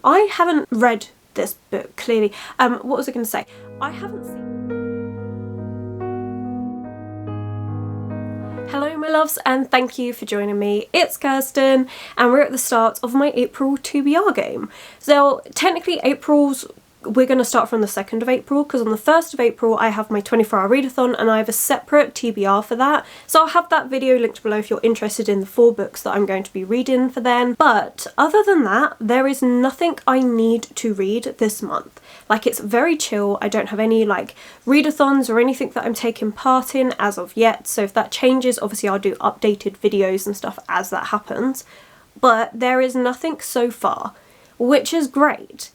I haven't read this book, clearly. What was I going to say? I haven't seen... Hello my loves, and thank you for joining me. It's Kirsten and we're at the start of my April TBR game. So technically we're going to start from the 2nd of April, because on the 1st of April I have my 24-hour readathon and I have a separate TBR for that. So I'll have that video linked below if you're interested in the 4 books that I'm going to be reading for then. But other than that, there is nothing I need to read this month. Like, it's very chill. I don't have any like readathons or anything that I'm taking part in as of yet. So if that changes, obviously I'll do updated videos and stuff as that happens. But there is nothing so far, which is great.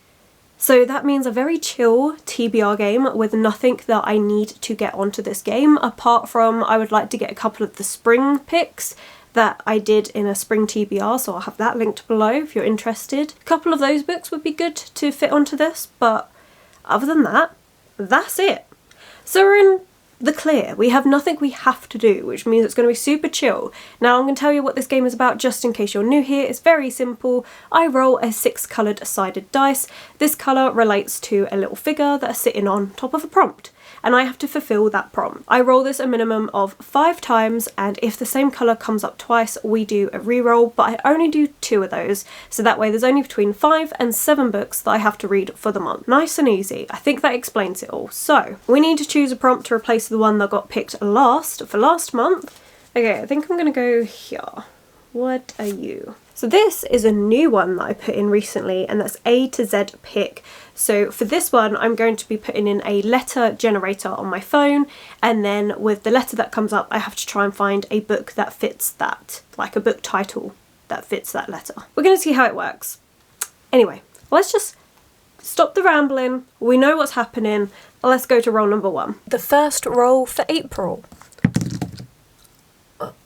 So that means a very chill TBR game with nothing that I need to get onto this game, apart from I would like to get a couple of the spring picks that I did in a spring TBR, so I'll have that linked below if you're interested. A couple of those books would be good to fit onto this, but other than that, that's it. So we're in the clear. We have nothing we have to do, which means it's going to be super chill. Now I'm going to tell you what this game is about just in case you're new here. It's very simple. I roll a 6 coloured sided dice. This colour relates to a little figure that is sitting on top of a prompt, and I have to fulfill that prompt. I roll this a minimum of 5 times, and if the same colour comes up twice, we do a reroll, but I only do 2 of those, so that way there's only between 5 and 7 books that I have to read for the month. Nice and easy. I think that explains it all. So we need to choose a prompt to replace the one that got picked last for last month. Okay, I think I'm gonna go here. What are you? So this is a new one that I put in recently, and that's A to Z pick. So for this one, I'm going to be putting in a letter generator on my phone, and then with the letter that comes up, I have to try and find a book that fits that, like a book title that fits that letter. We're going to see how it works. Anyway, let's just stop the rambling. We know what's happening. Let's go to roll number 1. The first roll for April.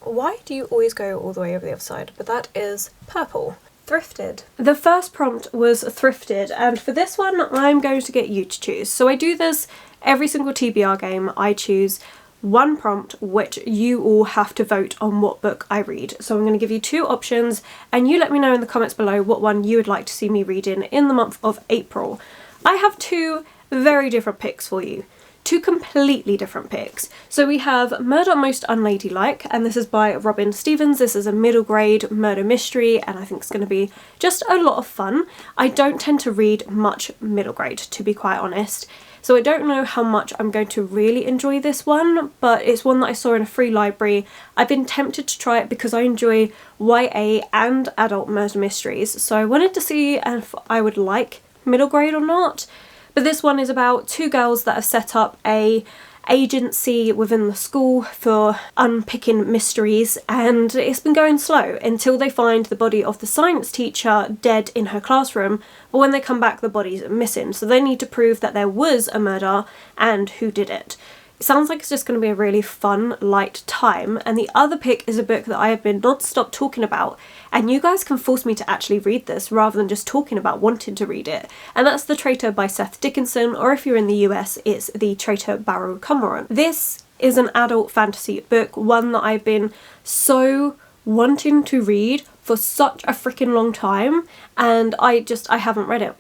Why do you always go all the way over the other side? But that is purple. Thrifted. The first prompt was thrifted, and for this one I'm going to get you to choose. So I do this every single TBR game. I choose one prompt which you all have to vote on what book I read. So I'm going to give you 2 options, and you let me know in the comments below what one you would like to see me reading in the month of April. I have 2 very different picks for you. 2 completely different picks. So we have Murder Most Unladylike, and this is by Robin Stevens. This is a middle grade murder mystery, and I think it's going to be just a lot of fun. I don't tend to read much middle grade, to be quite honest, so I don't know how much I'm going to really enjoy this one, but it's one that I saw in a free library. I've been tempted to try it because I enjoy YA and adult murder mysteries, so I wanted to see if I would like middle grade or not. But this one is about 2 girls that have set up a agency within the school for unpicking mysteries, and it's been going slow until they find the body of the science teacher dead in her classroom, but when they come back the body's missing, so they need to prove that there was a murder and who did it. It sounds like it's just going to be a really fun, light time. And the other pick is a book that I have been non-stop talking about, and you guys can force me to actually read this rather than just talking about wanting to read it. And that's The Traitor by Seth Dickinson, or if you're in the US, it's The Traitor Barrow Cormoran. This is an adult fantasy book, one that I've been so wanting to read for such a freaking long time, and I haven't read it.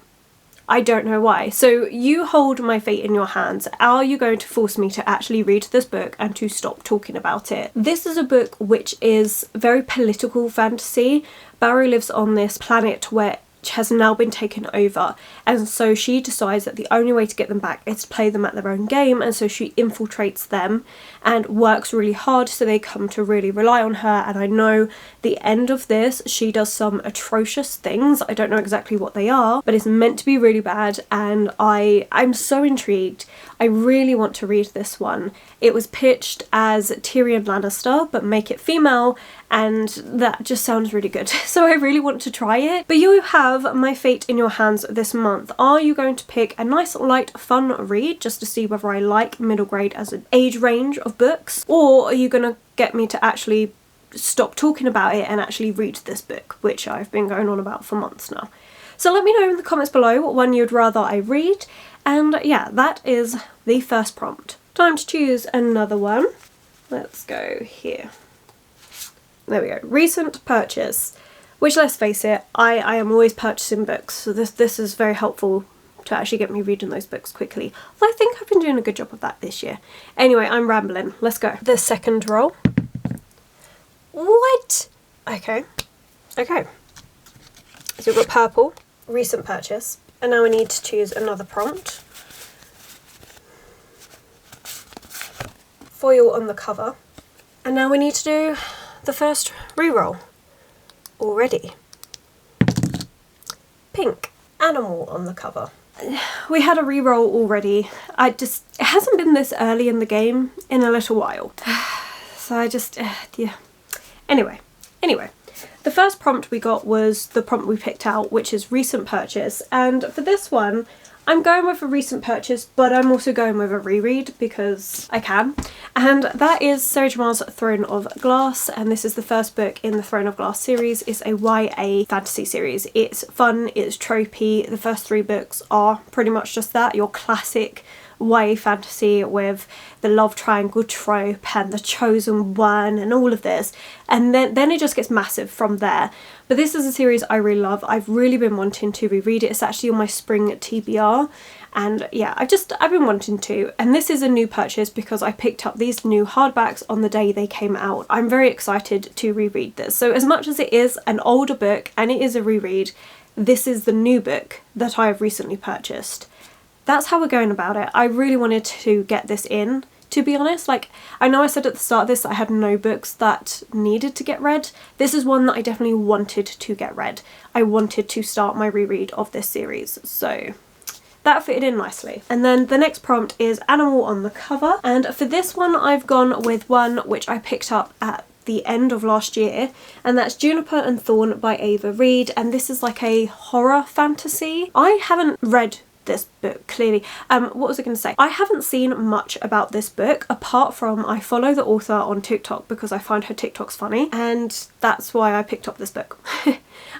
I don't know why. So you hold my fate in your hands. Are you going to force me to actually read this book and to stop talking about it? This is a book which is very political fantasy. Barrow lives on this planet which has now been taken over, and so she decides that the only way to get them back is to play them at their own game, and so she infiltrates them and works really hard, so they come to really rely on her. And I know the end of this, she does some atrocious things. I don't know exactly what they are, but it's meant to be really bad, and I'm so intrigued. I really want to read this one. It was pitched as Tyrion Lannister, but make it female, and that just sounds really good. So I really want to try it. But you have my fate in your hands this month. Are you going to pick a nice, light, fun read just to see whether I like middle grade as an age range of books? Or are you going to get me to actually stop talking about it and actually read this book, which I've been going on about for months now? So let me know in the comments below what one you'd rather I read. And yeah, that is the first prompt. Time to choose another one. Let's go here. There we go. Recent purchase. which, let's face it, I am always purchasing books, so this is very helpful to actually get me reading those books quickly. Although I think I've been doing a good job of that this year. Anyway, I'm rambling. Let's go. The second roll. What? Okay. Okay. So we've got purple, recent purchase, and now we need to choose another prompt. Foil on the cover. And now we need to do the first reroll. Already. Pink, animal on the cover. We had a reroll already. It hasn't been this early in the game in a little while. So yeah. Anyway. The first prompt we got was the prompt we picked out, which is recent purchase. And for this one, I'm going with a recent purchase, but I'm also going with a reread because I can. And that is Sarah Jamal's Throne of Glass, and this is the first book in the Throne of Glass series. It's a YA fantasy series. It's fun, it's tropey. The first 3 books are pretty much just that, your classic YA fantasy with the love triangle trope and the chosen one and all of this, and then it just gets massive from there. But this is a series I really love. I've really been wanting to reread it. It's actually on my spring TBR, and yeah, I've been wanting to, and this is a new purchase because I picked up these new hardbacks on the day they came out. I'm very excited to reread this. So as much as it is an older book and it is a reread, this is the new book that I have recently purchased. That's how we're going about it. I really wanted to get this in, to be honest. Like, I know I said at the start of this that I had no books that needed to get read. This is one that I definitely wanted to get read. I wanted to start my reread of this series, so that fitted in nicely. And then the next prompt is animal on the cover, and for this one I've gone with one which I picked up at the end of last year, and that's Juniper and Thorn by Ava Reid, and this is like a horror fantasy. I haven't read this book, clearly. What was I going to say? I haven't seen much about this book apart from I follow the author on TikTok because I find her TikToks funny, and that's why I picked up this book.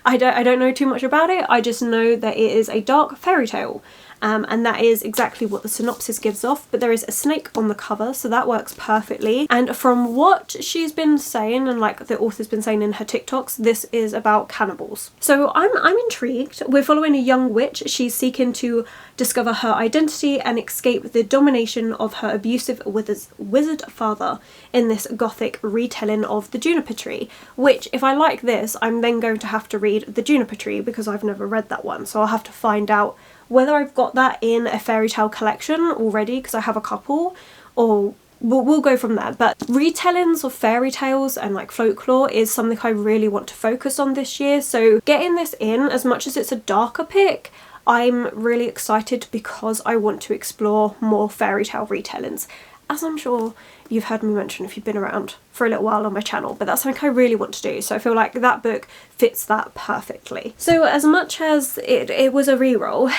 I don't know too much about it. I just know that it is a dark fairy tale. And that is exactly what the synopsis gives off, but there is a snake on the cover, so that works perfectly. And from what she's been saying, and like the author's been saying in her TikToks, this is about cannibals. So I'm intrigued. We're following a young witch. She's seeking to discover her identity and escape the domination of her abusive wizard father in this gothic retelling of the Juniper Tree, which, if I like this, I'm then going to have to read the Juniper Tree because I've never read that one, so I'll have to find out whether I've got that in a fairy tale collection already, because I have a couple, or we'll go from there. But retellings of fairy tales and like folklore is something I really want to focus on this year, so getting this in, as much as it's a darker pick, I'm really excited because I want to explore more fairy tale retellings, as I'm sure you've heard me mention if you've been around for a little while on my channel, but that's something I really want to do, so I feel like that book fits that perfectly. So as much as it was a reroll,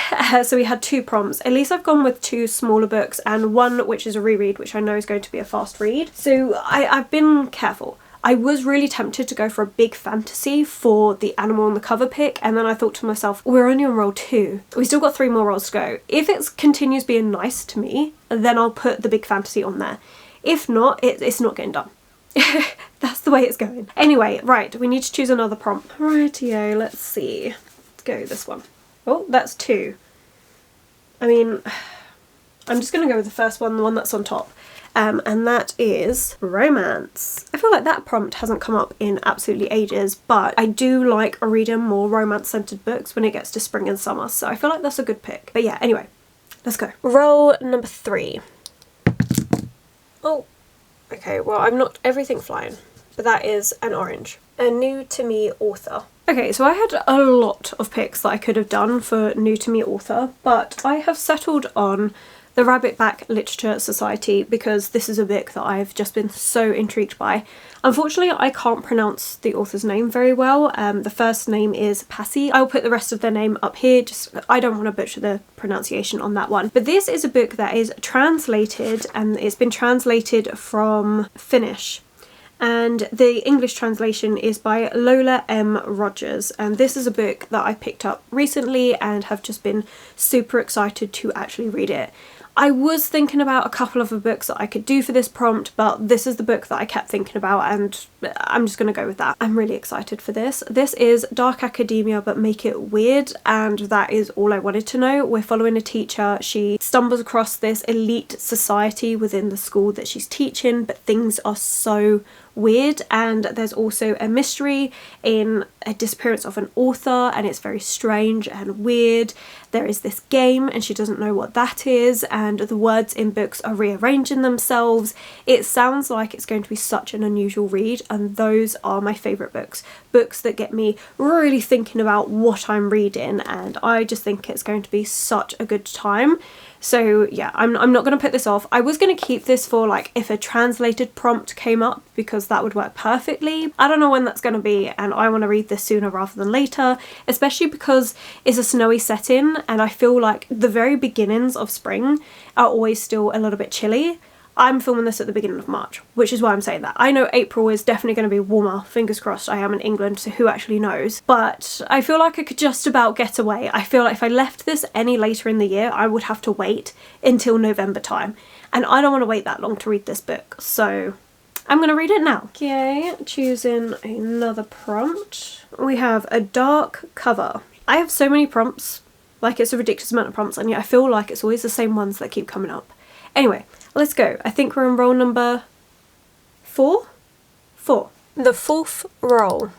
so we had 2 prompts, at least I've gone with 2 smaller books and one which is a reread, which I know is going to be a fast read, so I've been careful. I was really tempted to go for a big fantasy for the animal on the cover pick, and then I thought to myself, we're only on roll 2. We still got 3 more rolls to go. If it continues being nice to me, then I'll put the big fantasy on there. If not, it's not getting done. That's the way it's going. Anyway, right, we need to choose another prompt. Rightio, let's see. Let's go with this one. Oh, that's 2. I mean, I'm just going to go with the first one, the one that's on top. And that is romance. I feel like that prompt hasn't come up in absolutely ages, but I do like reading more romance-centered books when it gets to spring and summer, so I feel like that's a good pick. But yeah, anyway, let's go. Roll number 3. Oh, okay, well, I'm not everything flying, but that is an orange. A new to me author. Okay, so I had a lot of picks that I could have done for new to me author, but I have settled on the Rabbitback Literature Society because this is a book that I've just been so intrigued by. Unfortunately, I can't pronounce the author's name very well. The first name is Passy. I'll put the rest of their name up here, just I don't want to butcher the pronunciation on that one. But this is a book that is translated, and it's been translated from Finnish. And the English translation is by Lola M. Rogers, and this is a book that I picked up recently and have just been super excited to actually read it. I was thinking about a couple of the books that I could do for this prompt, but this is the book that I kept thinking about, and I'm just going to go with that. I'm really excited for this. This is Dark Academia but Make It Weird, and that is all I wanted to know. We're following a teacher. She stumbles across this elite society within the school that she's teaching, but things are so weird, and there's also a mystery in a disappearance of an author, and it's very strange and weird. There is this game and she doesn't know what that is, and the words in books are rearranging themselves. It sounds like it's going to be such an unusual read, and those are my favourite books. Books that get me really thinking about what I'm reading, and I just think it's going to be such a good time. So yeah, I'm not going to put this off. I was going to keep this for like if a translated prompt came up, because that would work perfectly. I don't know when that's going to be, and I want to read this sooner rather than later, especially because it's a snowy setting, and I feel like the very beginnings of spring are always still a little bit chilly. I'm filming this at the beginning of March, which is why I'm saying that. I know April is definitely going to be warmer, fingers crossed. I am in England, so who actually knows? But I feel like I could just about get away. I feel like if I left this any later in the year, I would have to wait until November time. And I don't want to wait that long to read this book, so I'm going to read it now. Okay, choosing another prompt. We have a dark cover. I have so many prompts, like it's a ridiculous amount of prompts, and yet I feel like it's always the same ones that keep coming up. Anyway, let's go. I think we're on roll number 4? 4. The 4th roll.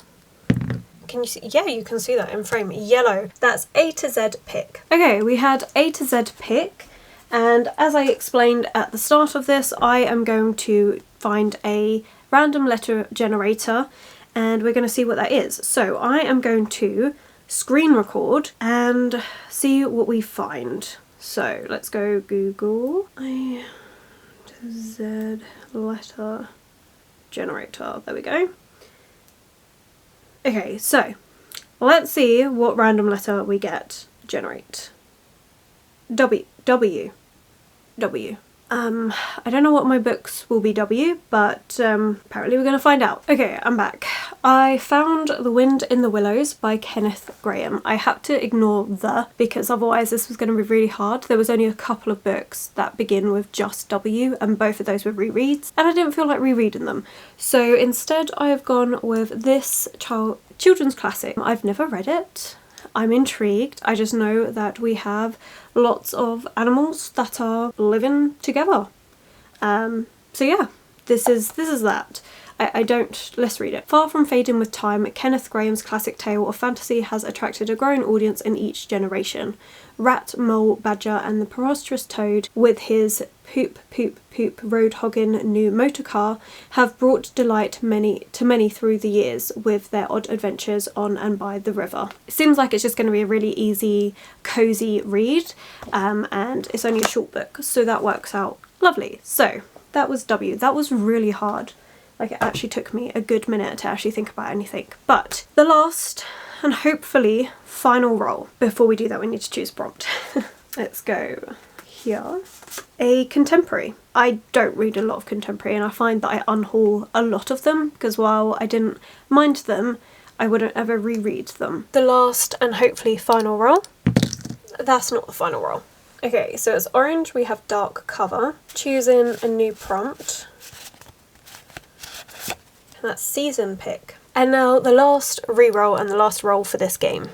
Can you see? Yeah, you can see that in frame. Yellow. That's A to Z pick. Okay, we had A to Z pick, and as I explained at the start of this, I am going to find a random letter generator, and we're going to see what that is. So I am going to screen record and see what we find. So let's go Google A to Z letter generator. There we go. Okay, so let's see what random letter we get. Generate. W. I don't know what my books will be W, but apparently we're going to find out. Okay, I'm back. I found The Wind in the Willows by Kenneth Grahame. I had to ignore the, because otherwise this was going to be really hard. There was only a couple of books that begin with just W, and both of those were rereads, and I didn't feel like rereading them. So instead I have gone with this children's classic. I've never read it. I'm intrigued. I just know that we have lots of animals that are living together. So yeah, this is that. Let's read it. Far from fading with time, Kenneth Grahame's classic tale of fantasy has attracted a growing audience in each generation. Rat, mole, badger and the preposterous toad, with his poop road-hogging new motor car, have brought delight to many through the years with their odd adventures on and by the river. It seems like it's just going to be a really easy, cosy read, and it's only a short book, so that works out lovely. So that was W. That was really hard. Like, it actually took me a good minute to actually think about anything. But the last and hopefully final roll. Before we do that, we need to choose prompt. Let's go here. A contemporary. I don't read a lot of contemporary, and I find that I unhaul a lot of them, because while I didn't mind them, I wouldn't ever reread them. The last and hopefully final roll. That's not the final roll. Okay, so it's orange, we have dark cover. Choosing a new prompt. That's season pick. And now the last re-roll and the last roll for this game.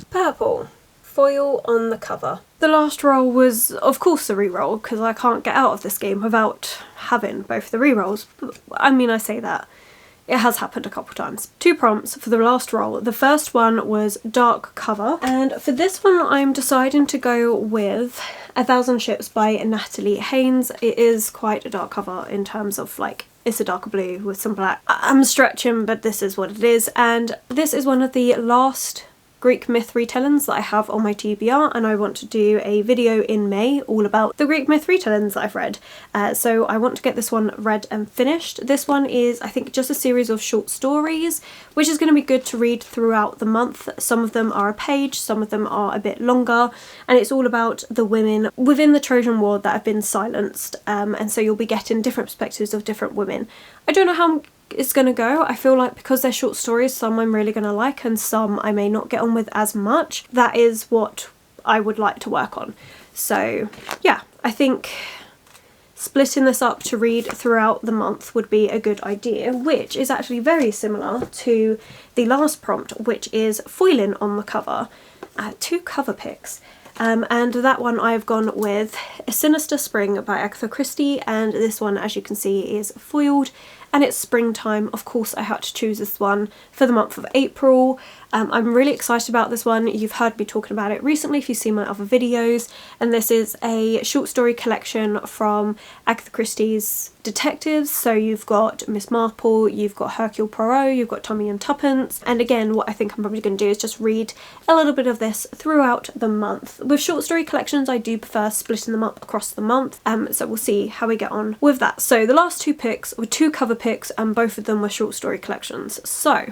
Purple. Foil on the cover. The last roll was of course a re-roll, because I can't get out of this game without having both the re-rolls. I mean, I say that. It has happened a couple times. 2 prompts for the last roll. The first one was dark cover, and for this one I'm deciding to go with 1,000 Ships by Natalie Haynes. It is quite a dark cover in terms of, like, it's a darker blue with some black. I'm stretching, but this is what it is, and this is one of the last Greek myth retellings that I have on my TBR, and I want to do a video in May all about the Greek myth retellings that I've read. So I want to get this one read and finished. This one is, I think, just a series of short stories, which is going to be good to read throughout the month. Some of them are a page, some of them are a bit longer, and it's all about the women within the Trojan War that have been silenced, and so you'll be getting different perspectives of different women. I don't know how it's gonna go. I feel like because they're short stories, some I'm really gonna like and some I may not get on with as much. That is what I would like to work on. So yeah, I think splitting this up to read throughout the month would be a good idea, which is actually very similar to the last prompt, which is foiling on the cover. 2 cover picks. And that one I've gone with A Sinister Spring by Agatha Christie, and this one, as you can see, is foiled and it's springtime. Of course I had to choose this one for the month of April. I'm really excited about this one. You've heard me talking about it recently if you've seen my other videos, and this is a short story collection from Agatha Christie's detectives. So you've got Miss Marple, you've got Hercule Poirot, you've got Tommy and Tuppence, and again what I think I'm probably going to do is just read a little bit of this throughout the month. With short story collections I do prefer splitting them up across the month, so we'll see how we get on with that. So the last 2 picks were 2 cover picks and both of them were short story collections, so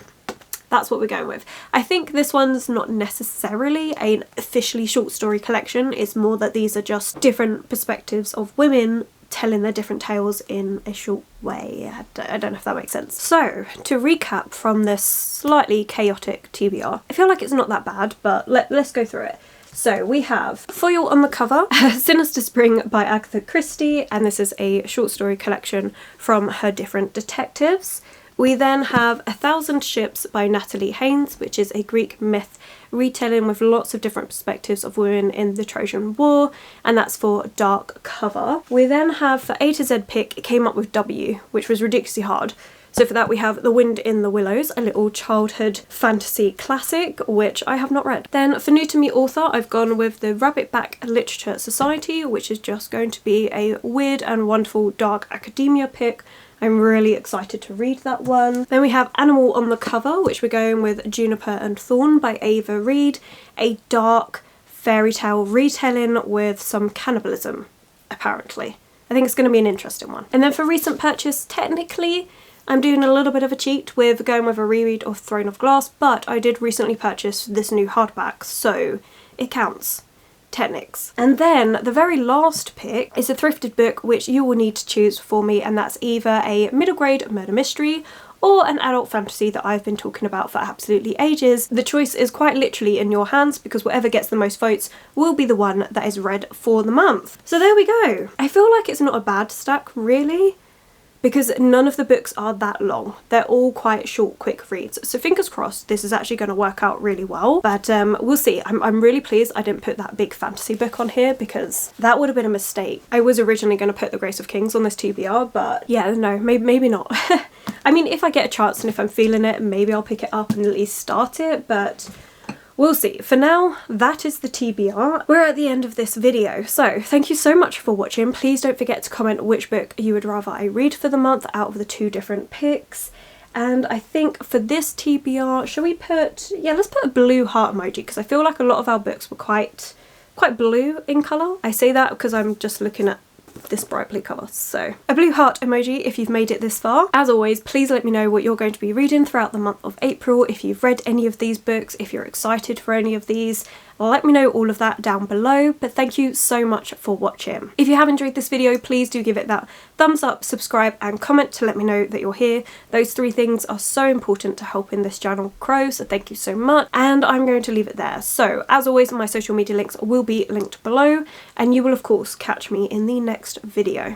that's what we're going with. I think this one's not necessarily an officially short story collection, it's more that these are just different perspectives of women telling their different tales in a short way. I don't know if that makes sense. So, to recap from this slightly chaotic TBR, I feel like it's not that bad, but let's go through it. So we have foil on the cover, Sinister Spring by Agatha Christie, and this is a short story collection from her different detectives. We then have 1,000 Ships by Natalie Haynes, which is a Greek myth retelling with lots of different perspectives of women in the Trojan War, and that's for dark cover. We then have, for A to Z pick, it came up with W, which was ridiculously hard. So for that we have The Wind in the Willows, a little childhood fantasy classic, which I have not read. Then for new to me author, I've gone with the Rabbitback Literature Society, which is just going to be a weird and wonderful dark academia pick. I'm really excited to read that one. Then we have Animal on the cover, which we're going with Juniper and Thorn by Ava Reid, a dark fairy tale retelling with some cannibalism, apparently. I think it's going to be an interesting one. And then for recent purchase, technically, I'm doing a little bit of a cheat with going with a reread of Throne of Glass, but I did recently purchase this new hardback, so it counts. Technics. And then the very last pick is a thrifted book which you will need to choose for me, and that's either a middle grade murder mystery or an adult fantasy that I've been talking about for absolutely ages. The choice is quite literally in your hands because whatever gets the most votes will be the one that is read for the month. So there we go. I feel like it's not a bad stack really, because none of the books are that long. They're all quite short, quick reads. So fingers crossed this is actually going to work out really well. But we'll see. I'm really pleased I didn't put that big fantasy book on here because that would have been a mistake. I was originally going to put The Grace of Kings on this TBR, but yeah, no, maybe not. I mean, if I get a chance and if I'm feeling it, maybe I'll pick it up and at least start it, but we'll see. For now, that is the TBR. We're at the end of this video, so thank you so much for watching. Please don't forget to comment which book you would rather I read for the month out of the 2 different picks. And I think for this TBR, shall we put, yeah, let's put a blue heart emoji, because I feel like a lot of our books were quite blue in colour. I say that because I'm just looking at this bright blue cover. So a blue heart emoji if you've made it this far. As always, please let me know what you're going to be reading throughout the month of April, if you've read any of these books, if you're excited for any of these. Let me know all of that down below, but thank you so much for watching. If you have enjoyed this video, please do give it that thumbs up, subscribe and comment to let me know that you're here. Those 3 things are so important to helping this channel grow, so thank you so much, and I'm going to leave it there. So as always, my social media links will be linked below, and you will of course catch me in the next video.